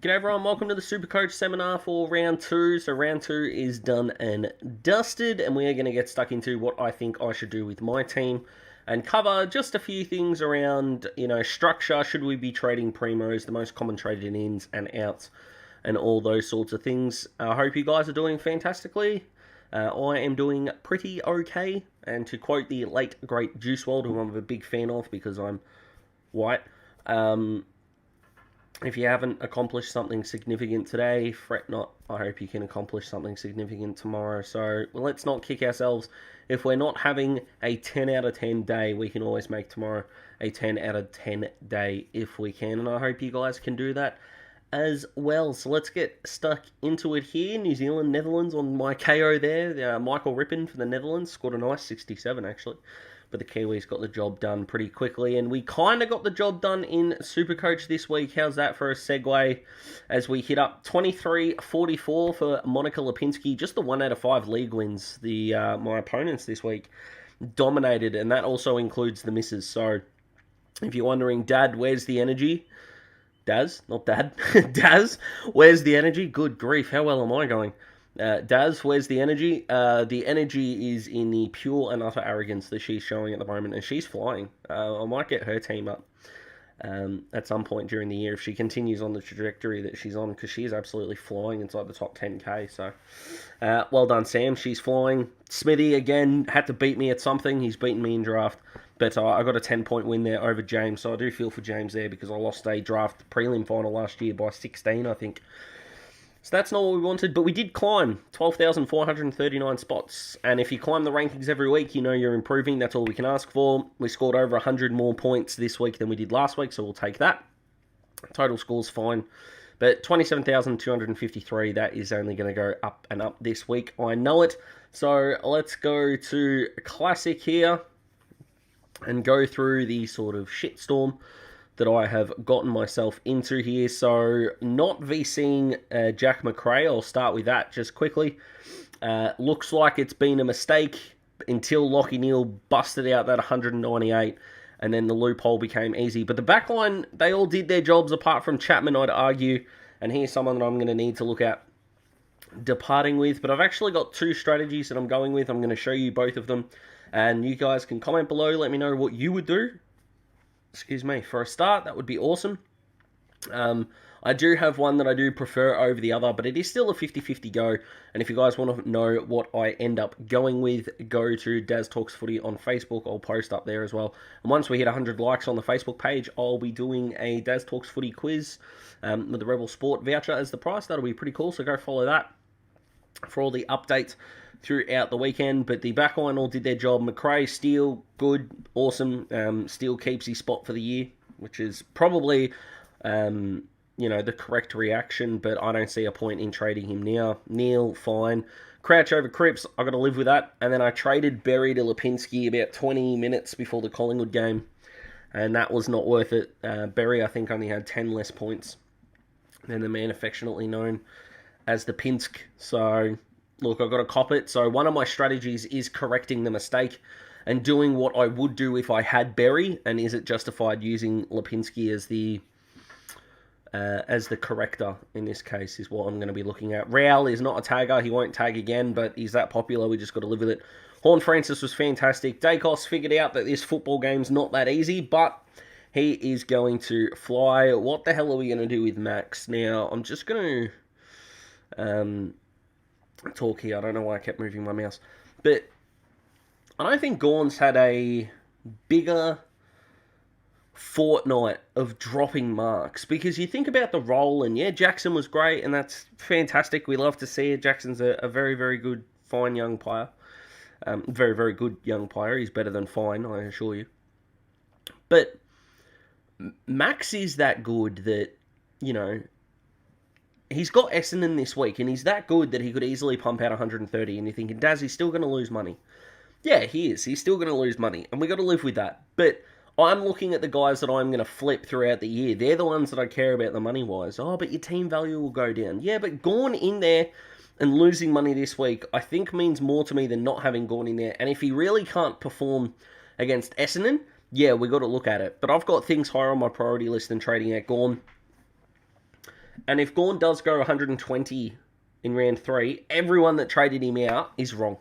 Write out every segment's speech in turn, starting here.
G'day everyone, welcome to the SuperCoach seminar for round 2. So round 2 is done and dusted, and we are going to get stuck into what I think I should do with my team and cover just a few things around, structure. Should we be trading primos, the most common traded ins and outs, and all those sorts of things. I hope you guys are doing fantastically. I am doing pretty okay, and to quote the late great Juice WRLD, who I'm a big fan of because I'm white, if you haven't accomplished something significant today, fret not. I hope you can accomplish something significant tomorrow. So let's not kick ourselves. If we're not having a 10 out of 10 day, we can always make tomorrow a 10 out of 10 day if we can. And I hope you guys can do that as well. So let's get stuck into it here. New Zealand, Netherlands on my KO there. Michael Rippon for the Netherlands scored a nice 67 actually. But the Kiwis got the job done pretty quickly, and we kind of got the job done in SuperCoach this week. How's that for a segue? As we hit up 23-44 for Monica Lipinski, just the 1 out of 5 league wins. My opponents this week dominated, and that also includes the misses. So if you're wondering, Dad, where's the energy? Daz, not Dad. Daz, where's the energy? Good grief, how well am I going? Daz, where's the energy? The energy is in the pure and utter arrogance that she's showing at the moment, and she's flying. I might get her team up at some point during the year if she continues on the trajectory that she's on, because she is absolutely flying inside the top 10k. So, well done, Sam. She's flying. Smithy, again, had to beat me at something. He's beaten me in draft. But I got a 10-point win there over James, so I do feel for James there because I lost a draft prelim final last year by 16, I think. So that's not what we wanted, but we did climb 12,439 spots. And if you climb the rankings every week, you know you're improving. That's all we can ask for. We scored over 100 more points this week than we did last week, so we'll take that. Total score's fine. But 27,253, that is only going to go up and up this week. I know it. So let's go to Classic here and go through the sort of shitstorm that I have gotten myself into here. So, not VCing Jack Mcrae. I'll start with that just quickly. Looks like it's been a mistake until Lachie Neale busted out that 198, and then the loophole became easy. But the backline, they all did their jobs apart from Chapman, I'd argue. And here's someone that I'm going to need to look at departing with. But I've actually got 2 strategies that I'm going with. I'm going to show you both of them. And you guys can comment below, let me know what you would do. Excuse me, for a start, that would be awesome. I do have one that I do prefer over the other, but it is still a 50-50 go. And if you guys want to know what I end up going with, go to Daz Talks Footy on Facebook. I'll post up there as well. And once we hit 100 likes on the Facebook page, I'll be doing a Daz Talks Footy quiz with the Rebel Sport voucher as the price. That'll be pretty cool, so go follow that for all the updates throughout the weekend. But the backline all did their job. Mcrae, Steele, good, awesome. Steele keeps his spot for the year, which is probably, the correct reaction, but I don't see a point in trading him now. Neil, fine. Crouch over Cripps, I got to live with that. And then I traded Berry to Lipinski about 20 minutes before the Collingwood game, and that was not worth it. Berry, I think, only had 10 less points than the man affectionately known as the Pinsk. So, look, I've got to cop it. So one of my strategies is correcting the mistake and doing what I would do if I had Berry. And is it justified using Lipinski as the corrector in this case is what I'm going to be looking at. Raul is not a tagger. He won't tag again, but he's that popular. We just got to live with it. Horn Francis was fantastic. Dacos figured out that this football game's not that easy, but he is going to fly. What the hell are we going to do with Max? Now, I'm just going to talk here. I don't know why I kept moving my mouse. But I don't think Gawn's had a bigger fortnight of dropping marks, because you think about the role, and yeah, Jackson was great, and that's fantastic. We love to see it. Jackson's a very, very good, fine young player. Very, very good young player. He's better than fine, I assure you. But Max is that good that, he's got Essendon this week, and he's that good that he could easily pump out 130, and you're thinking, Daz, he's still going to lose money. Yeah, he is. He's still going to lose money, and we got to live with that. But I'm looking at the guys that I'm going to flip throughout the year. They're the ones that I care about the money-wise. Oh, but your team value will go down. Yeah, but Gawn in there and losing money this week, I think means more to me than not having Gawn in there. And if he really can't perform against Essendon, yeah, we got to look at it. But I've got things higher on my priority list than trading out Gawn. And if Gawn does go 120 in round 3, everyone that traded him out is wrong.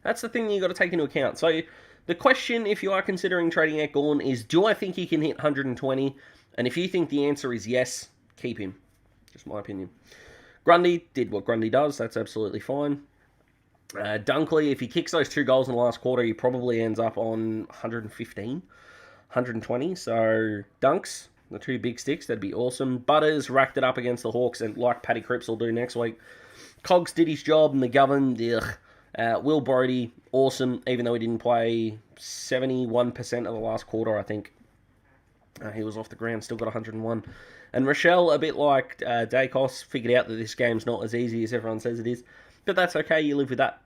That's the thing you've got to take into account. So the question, if you are considering trading out Gawn, is do I think he can hit 120? And if you think the answer is yes, keep him. Just my opinion. Grundy did what Grundy does. That's absolutely fine. Dunkley, if he kicks those 2 goals in the last quarter, he probably ends up on 115, 120. So Dunks, the 2 big sticks, that'd be awesome. Butters racked it up against the Hawks, and like Paddy Cripps will do next week. Cogs did his job. McGovern, Will Brodie, awesome, even though he didn't play 71% of the last quarter, I think. He was off the ground, still got 101. And Rochelle, a bit like Dacos, figured out that this game's not as easy as everyone says it is. But that's okay, you live with that.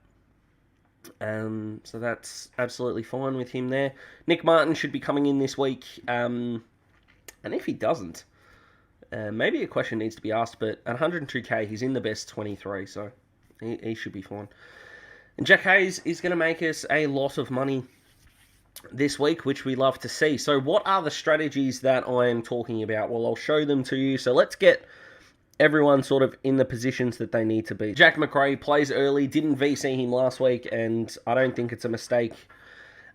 So that's absolutely fine with him there. Nick Martin should be coming in this week. And if he doesn't, maybe a question needs to be asked, but at 102k, he's in the best 23, so he should be fine. And Jack Hayes is going to make us a lot of money this week, which we love to see. So what are the strategies that I am talking about? Well, I'll show them to you. So let's get everyone sort of in the positions that they need to be. Jack Mcrae plays early, didn't VC him last week, and I don't think it's a mistake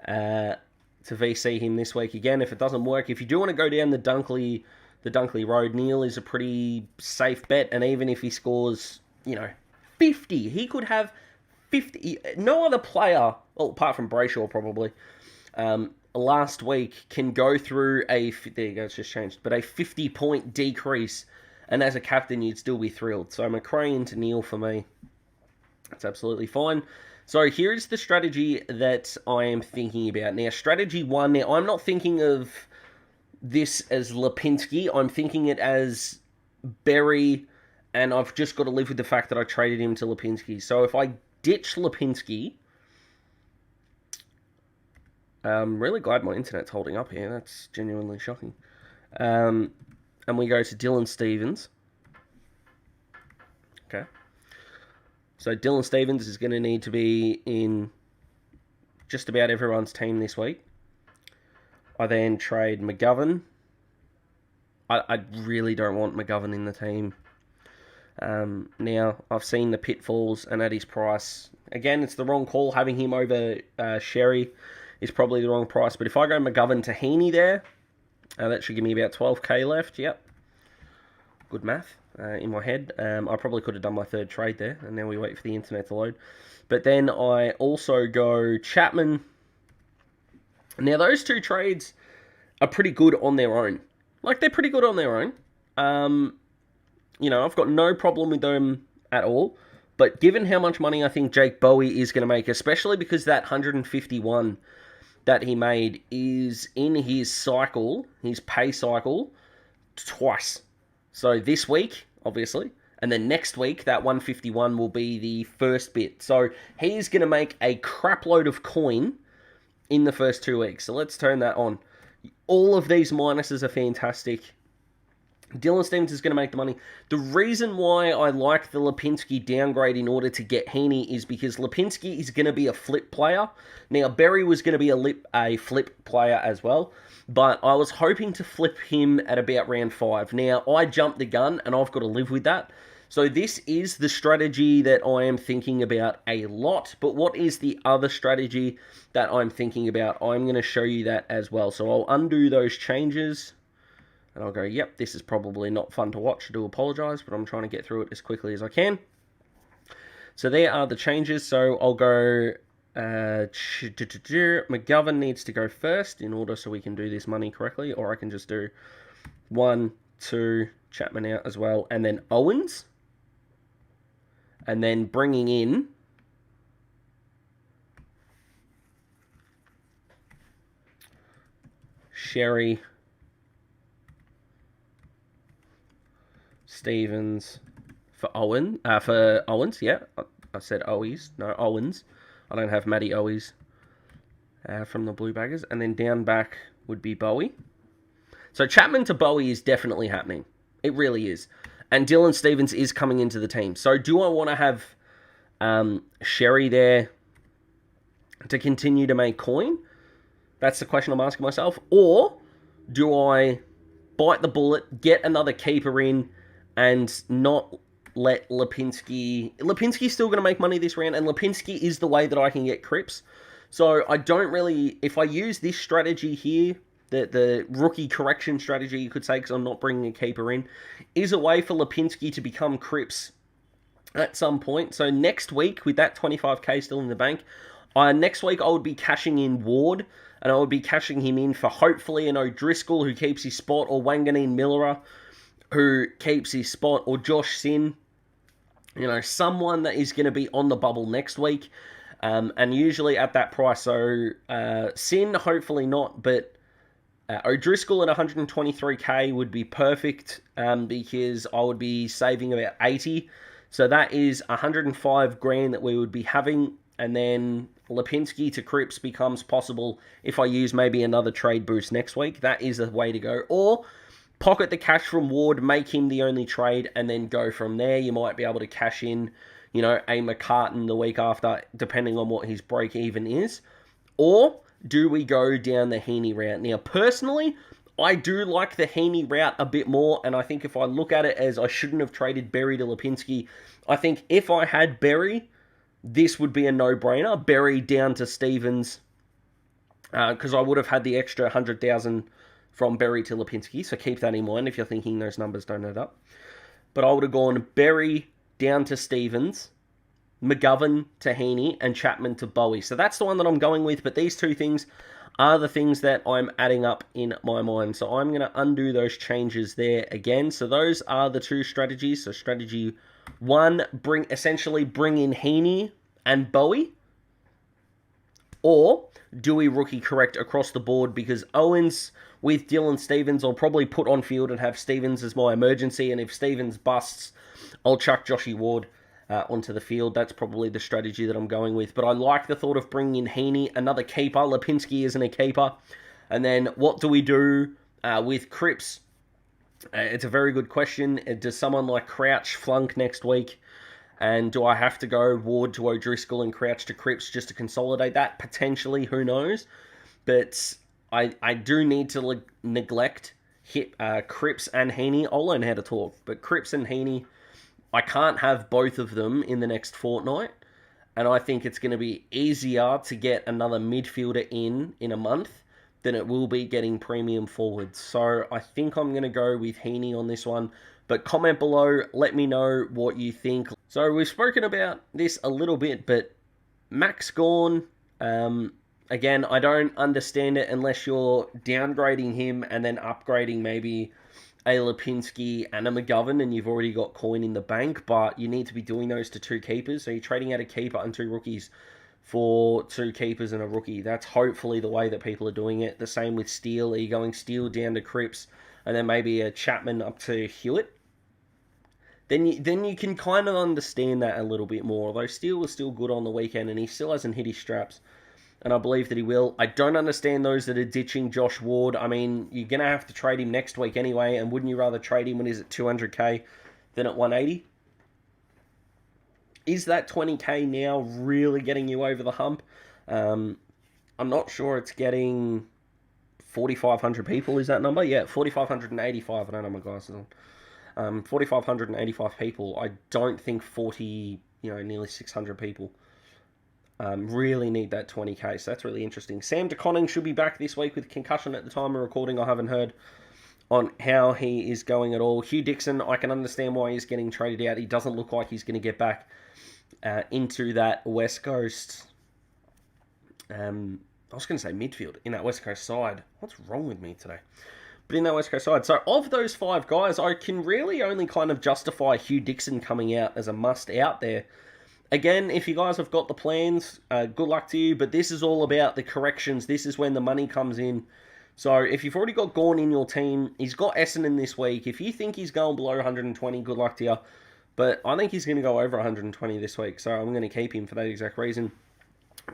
to VC him this week again if it doesn't work. If you do want to go down the Dunkley road, Neil is a pretty safe bet, and even if he scores, 50, he could have 50. No other player, well, apart from Brayshaw probably, last week can go through there you go, it's just changed, but a 50-point decrease, and as a captain, you'd still be thrilled. So Mcrae into Neil for me. That's absolutely fine. So here's the strategy that I am thinking about. Now, strategy 1, now I'm not thinking of this as Lipinski. I'm thinking it as Berry, and I've just got to live with the fact that I traded him to Lipinski. So if I ditch Lipinski, I'm really glad my internet's holding up here. That's genuinely shocking. And we go to Dylan Stephens. Okay. So Dylan Stephens is going to need to be in just about everyone's team this week. I then trade McGovern. I really don't want McGovern in the team. Now, I've seen the pitfalls, and at his price, again, it's the wrong call. Having him over Sherry is probably the wrong price. But if I go McGovern to Heaney there, that should give me about 12k left. Yep. Good math in my head. I probably could have done my third trade there, and now we wait for the internet to load. But then I also go Chapman. Now, those 2 trades are pretty good on their own. Like, they're pretty good on their own. I've got no problem with them at all. But given how much money I think Jake Bowie is going to make, especially because that 151 that he made is in his cycle, his pay cycle, twice. So this week, obviously, and then next week, that 151 will be the first bit. So he's going to make a crap load of coin in the first 2 weeks. So let's turn that on. All of these minuses are fantastic. Dylan Stephens is going to make the money. The reason why I like the Lipinski downgrade in order to get Heaney is because Lipinski is going to be a flip player. Now, Berry was going to be a flip player as well, but I was hoping to flip him at about round 5. Now, I jumped the gun, and I've got to live with that. So this is the strategy that I am thinking about a lot, but what is the other strategy that I'm thinking about? I'm going to show you that as well. So I'll undo those changes. And I'll go, yep, this is probably not fun to watch. I do apologise, but I'm trying to get through it as quickly as I can. So there are the changes. So I'll go, McGovern needs to go first in order so we can do this money correctly. Or I can just do 1, 2, Chapman out as well. And then Owens. And then bringing in Sherry, Stephens for Owens, yeah. I said Owies, no, Owens. I don't have Matty Owies from the Blue Baggers. And then down back would be Bowie. So Chapman to Bowie is definitely happening. It really is. And Dylan Stephens is coming into the team. So do I want to have Sherry there to continue to make coin? That's the question I'm asking myself. Or do I bite the bullet, get another keeper in, and not let Lipinski... Lipinski's still going to make money this round, and Lipinski is the way that I can get Cripps. So I don't really... If I use this strategy here, the rookie correction strategy, you could say, because I'm not bringing a keeper in, is a way for Lipinski to become Cripps at some point. So next week, with that 25k still in the bank, next week I would be cashing in Ward, and I would be cashing him in for hopefully an O'Driscoll who keeps his spot, or Wanganeen Millera who keeps his spot, or Josh Sin. You know, someone that is going to be on the bubble next week. And usually at that price. So Sin, hopefully not, but O'Driscoll at 123k would be perfect, because I would be saving about 80. So that is 105 grand that we would be having. And then Lipinski to Cripps becomes possible if I use maybe another trade boost next week. That is the way to go. Or pocket the cash from Ward, make him the only trade, and then go from there. You might be able to cash in, you know, a McCartan the week after, depending on what his break even is. Or do we go down the Heaney route? Now, personally, I do like the Heaney route a bit more, and I think if I look at it as I shouldn't have traded Berry to Lipinski, I think if I had Berry, this would be a no-brainer. Berry down to Stevens, because I would have had the extra 100,000 from Berry to Lipinski, so keep that in mind if you're thinking those numbers don't add up. But I would have gone Berry down to Stevens, McGovern to Heaney, and Chapman to Bowie. So that's the one that I'm going with, but these two things are the things that I'm adding up in my mind. So I'm going to undo those changes there again. So those are the two strategies. So strategy one, essentially bring in Heaney and Bowie. Or do we rookie correct across the board? Because Owens with Dylan Stevens, I'll probably put on field and have Stevens as my emergency. And if Stevens busts, I'll chuck Joshy Ward onto the field. That's probably the strategy that I'm going with. But I like the thought of bringing in Heaney, another keeper. Lipinski isn't a keeper. And then what do we do with Cripps? It's a very good question. Does someone like Crouch flunk next week? And do I have to go Ward to O'Driscoll and Crouch to Cripps just to consolidate that? Potentially, who knows? But I do need to neglect Cripps and Heaney. I'll learn how to talk. But Cripps and Heaney, I can't have both of them in the next fortnight. And I think it's going to be easier to get another midfielder in a month than it will be getting premium forwards. So I think I'm going to go with Heaney on this one. But comment below, let me know what you think. So we've spoken about this a little bit, but Max Gawn, again, I don't understand it unless you're downgrading him and then upgrading maybe a Lipinski and a McGovern, and you've already got coin in the bank, but you need to be doing those to two keepers. So you're trading out a keeper and two rookies for two keepers and a rookie. That's hopefully the way that people are doing it. The same with Steele. Are you going Steele down to Cripps and then maybe a Chapman up to Hewitt? Then you can kind of understand that a little bit more. Although Steele was still good on the weekend and he still hasn't hit his straps. And I believe that he will. I don't understand those that are ditching Josh Ward. I mean, you're going to have to trade him next week anyway. And wouldn't you rather trade him when he's at 200k than at 180? Is that 20k now really getting you over the hump? I'm not sure it's getting 4,500 people. Is that number? Yeah, 4,585. I don't have my glasses on. 4,585 people. I don't think 40, nearly 600 people really need that 20k. So that's really interesting. Sam DeConning should be back this week with concussion at the time of recording. I haven't heard on how he is going at all. Hugh Dixon, I can understand why he's getting traded out. He doesn't look like he's going to get back into that West Coast. I was going to say midfield in that West Coast side. What's wrong with me today? But in that West Coast side. So of those five guys, I can really only kind of justify Hugh Dixon coming out as a must out there. Again, if you guys have got the plans, good luck to you. But this is all about the corrections. This is when the money comes in. So if you've already got Gawn in your team, he's got Essendon this week. If you think he's going below 120, good luck to you. But I think he's going to go over 120 this week. So I'm going to keep him for that exact reason.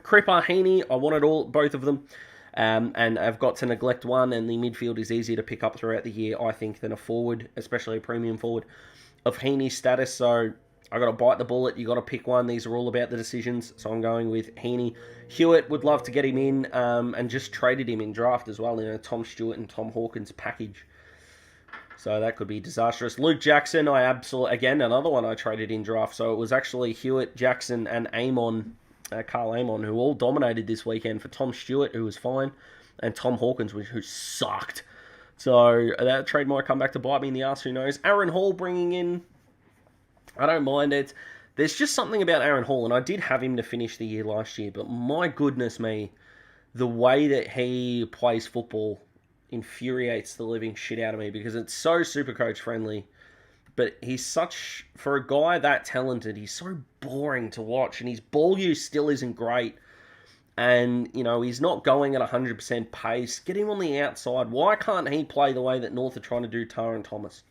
Cripper, Heaney, I wanted both of them. And I've got to neglect one, and the midfield is easier to pick up throughout the year, I think, than a forward, especially a premium forward of Heaney's status. So I got to bite the bullet. You got to pick one. These are all about the decisions. So I'm going with Heaney. Hewitt, would love to get him in, and just traded him in draft as well in a Tom Stewart and Tom Hawkins package. So that could be disastrous. Luke Jackson, I absolutely, again, another one I traded in draft. So it was actually Hewitt, Jackson, and Carl Amon, who all dominated this weekend for Tom Stewart, who was fine, and Tom Hawkins, who sucked. So that trade might come back to bite me in the ass, who knows. Aaron Hall bringing in, I don't mind it. There's just something about Aaron Hall, and I did have him to finish the year last year, but my goodness me, the way that he plays football infuriates the living shit out of me because it's so SuperCoach friendly. But he's such, for a guy that talented, he's so boring to watch, and his ball use still isn't great. And, you know, he's not going at 100% pace. Get him on the outside. Why can't he play the way that North are trying to do Taron Thomas?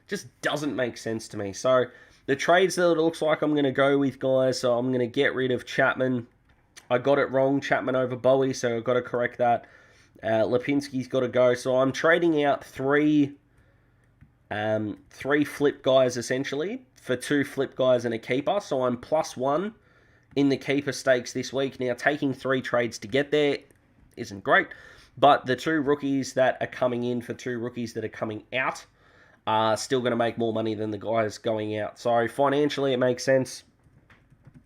Just doesn't make sense to me. So, the trades that it looks like I'm going to go with, guys, so I'm going to get rid of Chapman. I got it wrong, Chapman over Bowie, so I've got to correct that. Lipinski's got to go. So I'm trading out three flip guys, essentially, for 2 flip guys and a keeper. So I'm +1 in the keeper stakes this week. Now, taking 3 trades to get there isn't great, but the 2 rookies that are coming in for 2 rookies that are coming out are still going to make more money than the guys going out. So financially, it makes sense,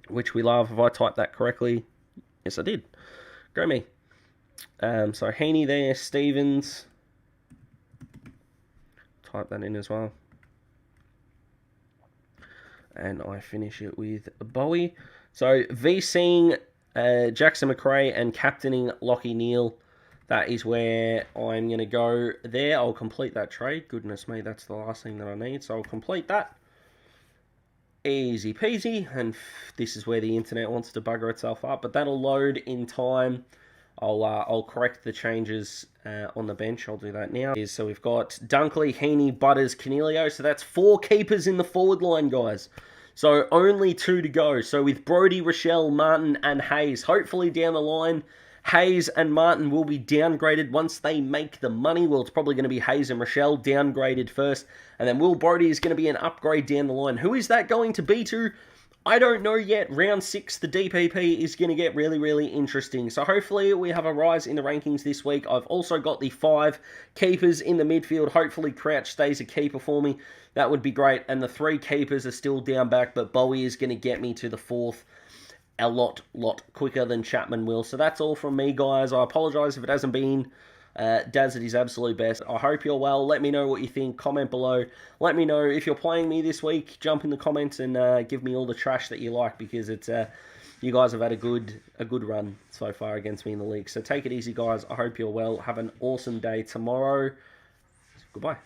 which we love. If I typed that correctly, yes, I did. Go me. So Heaney there, Stevens. Type that in as well. And I finish it with Bowie. So VCing Jackson Mcrae and captaining Lockie Neal. That is where I'm going to go there. I'll complete that trade. Goodness me, that's the last thing that I need. So I'll complete that. Easy peasy. And this is where the internet wants to bugger itself up. But that'll load in time. I'll correct the changes on the bench. I'll do that now. So we've got Dunkley, Heaney, Butters, Canelio. So that's 4 keepers in the forward line, guys. So only 2 to go. So with Brody, Rochelle, Martin, and Hayes, hopefully down the line, Hayes and Martin will be downgraded once they make the money. Well, it's probably going to be Hayes and Rochelle downgraded first. And then Will Brody is going to be an upgrade down the line. Who is that going to be to? I don't know yet. Round 6, the DPP is going to get really, really interesting. So hopefully we have a rise in the rankings this week. I've also got the 5 keepers in the midfield. Hopefully Crouch stays a keeper for me. That would be great. And the 3 keepers are still down back, but Bowie is going to get me to the 4th a lot quicker than Chapman will. So that's all from me, guys. I apologise if it hasn't been Daz at his absolute best. I hope you're well. Let me know what you think. Comment below. Let me know if you're playing me this week. Jump in the comments and give me all the trash that you like, because it's you guys have had a good run so far against me in the league. So take it easy, guys. I hope you're well. Have an awesome day tomorrow. Goodbye.